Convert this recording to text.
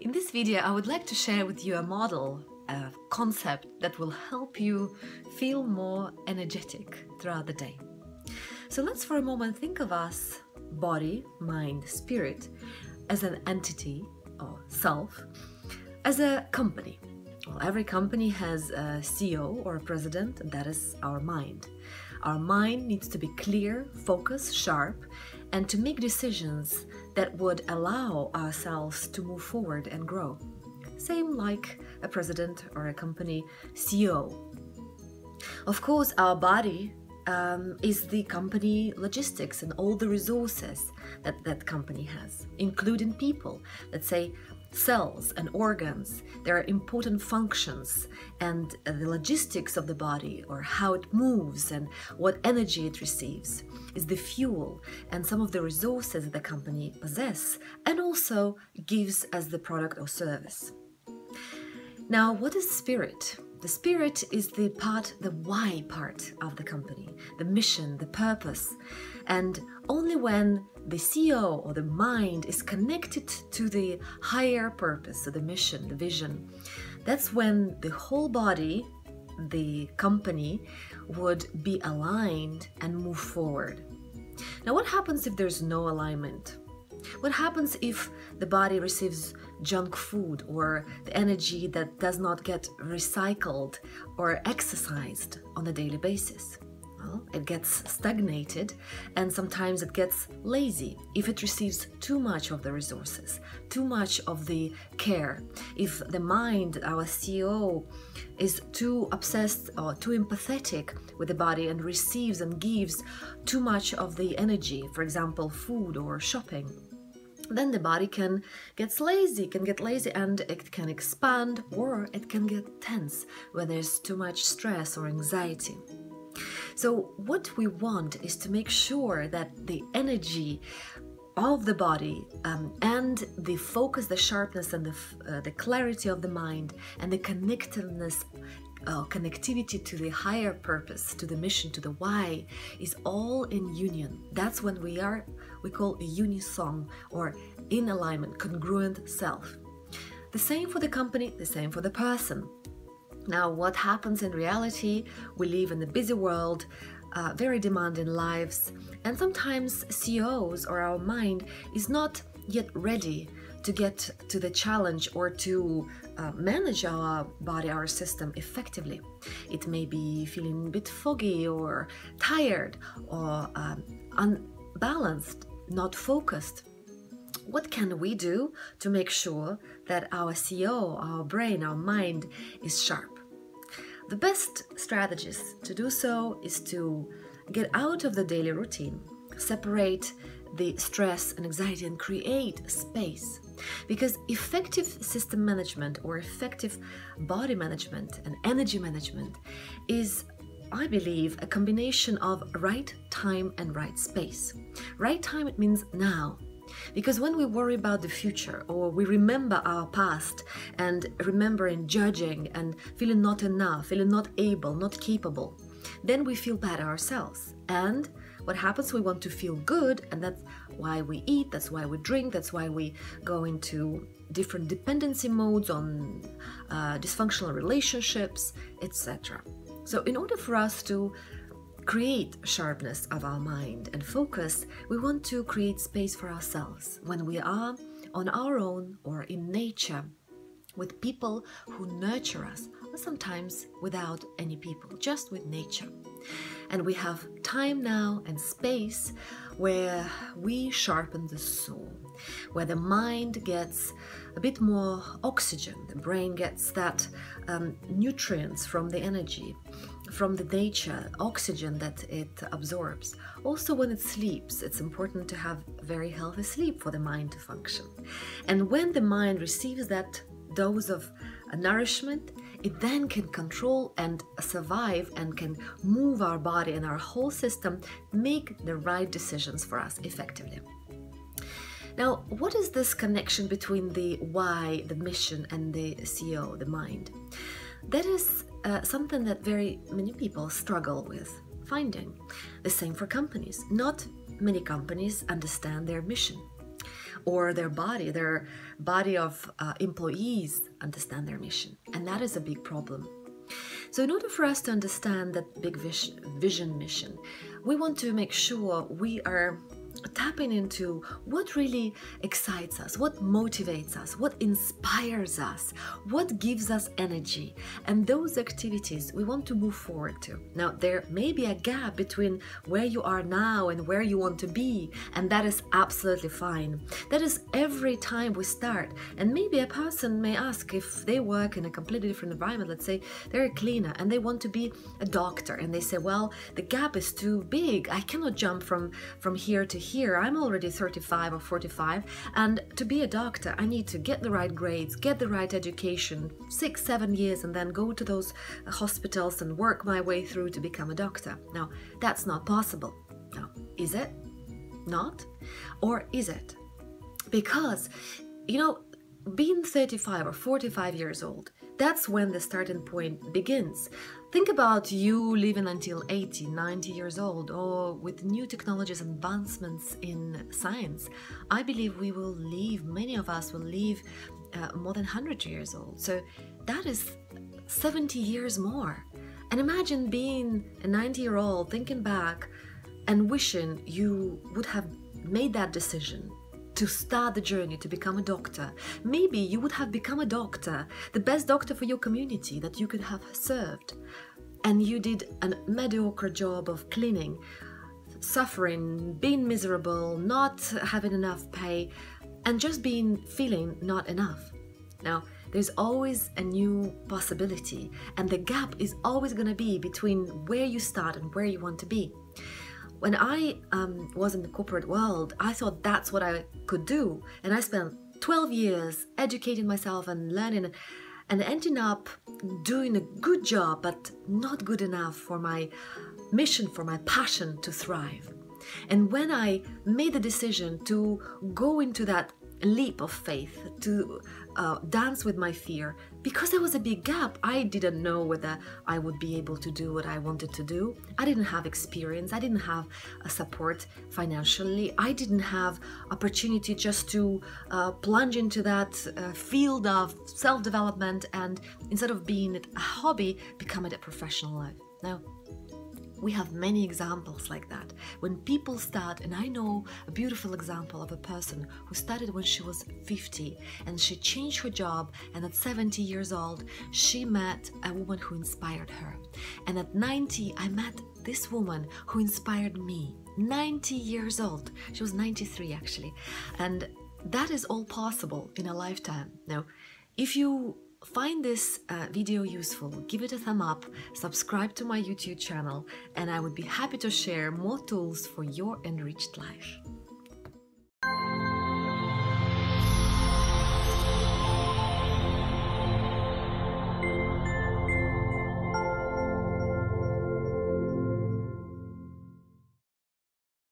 In this video, I would like to share with you a model, a concept that will help you feel more energetic throughout the day. So let's for a moment think of us, body, mind, spirit, as an entity or self, as a company. Well, every company has a CEO or a president, and that is our mind. Our mind needs to be clear, focused, sharp, and to make decisions that would allow ourselves to move forward and grow. Same like a president or a company CEO. Of course, our body is the company logistics and all the resources that that company has, including people. Let's say cells and organs. There are important functions, and the logistics of the body, or how it moves and what energy it receives, is the fuel and some of the resources that the company possess and also gives as the product or service. Now, what is spirit? The spirit is the part, the why part of the company, the mission, the purpose. And only when the CEO or the mind is connected to the higher purpose, so the mission, the vision, that's when the whole body, the company, would be aligned and move forward. Now, what happens if there's no alignment? What happens if the body receives junk food or the energy that does not get recycled or exercised on a daily basis? Well, it gets stagnated, and sometimes it gets lazy if it receives too much of the resources, too much of the care. If the mind, our CEO, is too obsessed or too empathetic with the body and receives and gives too much of the energy, for example, food or shopping, then the body can get lazy, and it can expand, or it can get tense when there's too much stress or anxiety. So what we want is to make sure that the energy of the body and the focus, the sharpness, and the clarity of the mind, and the connectivity to the higher purpose, to the mission, to the why, is all in union. That's when we call a unisong, or in alignment, congruent self. The same for the company, the same for the person. Now, what happens in reality? We live in a busy world, very demanding lives, and sometimes CEOs or our mind is not yet ready to get to the challenge or to manage our body, our system effectively. It may be feeling a bit foggy or tired or unbalanced, not focused. What can we do to make sure that our CEO, our brain, our mind is sharp? The best strategies to do so is to get out of the daily routine, separate the stress and anxiety, and create space. Because effective system management or effective body management and energy management is, I believe, a combination of right time and right space. Right time, it means now. Because when we worry about the future, or we remember our past and remembering judging and feeling not enough, feeling not able, not capable, then we feel bad ourselves. And what happens? We want to feel good, and that's why we eat, that's why we drink, that's why we go into different dependency modes on dysfunctional relationships, etc. So in order for us to create sharpness of our mind and focus, we want to create space for ourselves when we are on our own or in nature with people who nurture us, or sometimes without any people, just with nature. And we have time now and space where we sharpen the soul, where the mind gets a bit more oxygen, the brain gets that nutrients from the energy, from the nature, oxygen that it absorbs. Also, when it sleeps, it's important to have very healthy sleep for the mind to function. And when the mind receives that dose of nourishment, it then can control and survive and can move our body and our whole system, make the right decisions for us effectively. Now, what is this connection between the why, the mission, and the CEO, the mind? That is something that very many people struggle with finding. The same for companies. Not many companies understand their mission. or their body of employees understand their mission. And that is a big problem. So in order for us to understand that big vision mission, we want to make sure we are tapping into what really excites us, what motivates us, what inspires us, what gives us energy. And those activities we want to move forward to. Now, there may be a gap between where you are now and where you want to be, and that is absolutely fine. That is every time we start. And maybe a person may ask, if they work in a completely different environment, let's say they're a cleaner and they want to be a doctor, and they say, well, the gap is too big. I cannot jump from here to here. I'm already 35 or 45, and to be a doctor I need to get the right grades, get the right education, 6-7 years, and then go to those hospitals and work my way through to become a doctor. Now, that's not possible. Now, is it not? Or is it? Because, you know, being 35 or 45 years old, that's when the starting point begins. Think about you living until 80, 90 years old, or with new technologies and advancements in science. I believe we will live, many of us will live more than 100 years old. So that is 70 years more. And imagine being a 90-year-old thinking back and wishing you would have made that decision to start the journey to become a doctor. Maybe you would have become a doctor, the best doctor for your community that you could have served. And you did a mediocre job of cleaning, suffering, being miserable, not having enough pay, and just feeling not enough. Now, there's always a new possibility, and the gap is always going to be between where you start and where you want to be. When I was in the corporate world, I thought that's what I could do. And I spent 12 years educating myself and learning, and ending up doing a good job, but not good enough for my mission, for my passion to thrive. And when I made the decision to go into that leap of faith, to dance with my fear, because there was a big gap, I didn't know whether I would be able to do what I wanted to do. I didn't have experience, I didn't have support financially, I didn't have opportunity just to plunge into that field of self-development, and instead of being it a hobby, become it a professional life. Now, we have many examples like that. When people start, and I know a beautiful example of a person who started when she was 50 and she changed her job, and at 70 years old, she met a woman who inspired her. And at 90, I met this woman who inspired me. 90 years old. She was 93 actually. And that is all possible in a lifetime. Now, if you find this video useful, give it a thumb up, subscribe to my YouTube channel, and I would be happy to share more tools for your enriched life.